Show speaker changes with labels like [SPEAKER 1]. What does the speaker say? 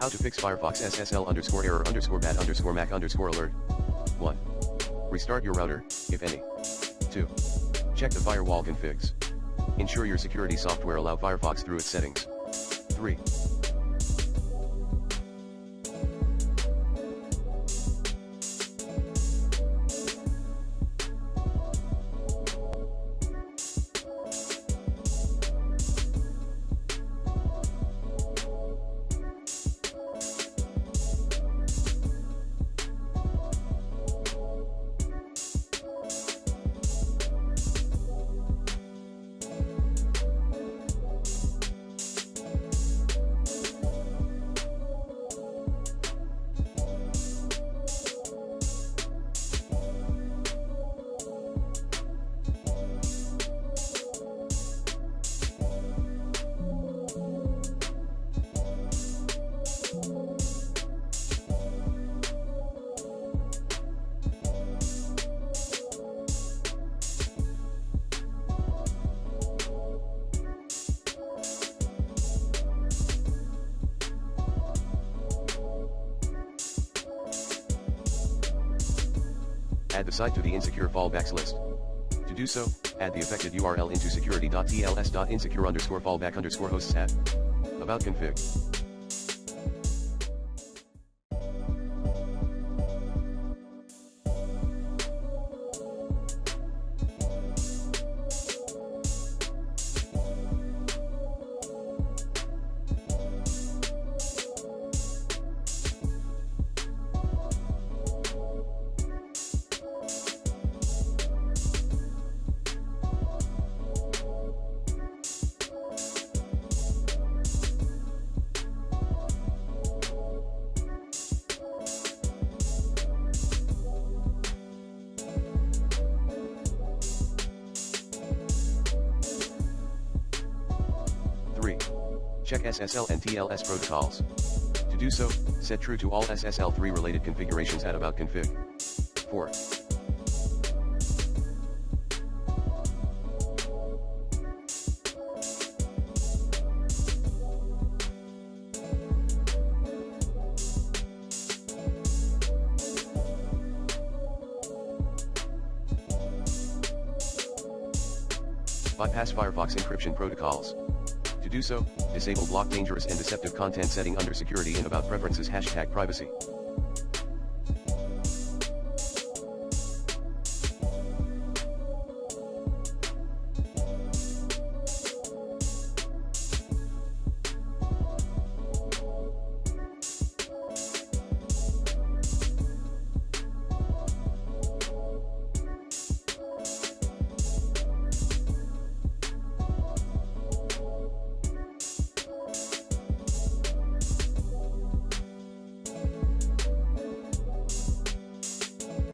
[SPEAKER 1] How to fix Firefox SSL error bad Mac alert. 1. Restart your router, if any. 2. Check the firewall configs. Ensure your security software allow Firefox through its settings. 3. Add the site to the insecure fallbacks list. To do so, add the affected URL into security.tls.insecure_fallback_hosts at About config. Check SSL and TLS protocols. To do so, set true to all SSL3 related configurations at About config. 4. Bypass Firefox encryption protocols. To do so, disable block dangerous and deceptive content setting under security in About preferences #privacy.